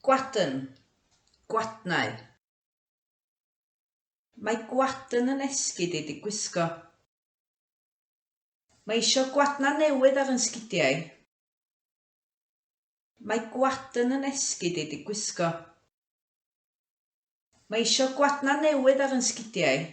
Gwadn, gwadnau. Mae gwadn yn esgid i di gwisgo. Mae isio gwadna newydd ar yn sgidiau. Mae gwadn yn esgid i di gwisgo. Mae isio gwadna newydd ar yn sgidiau.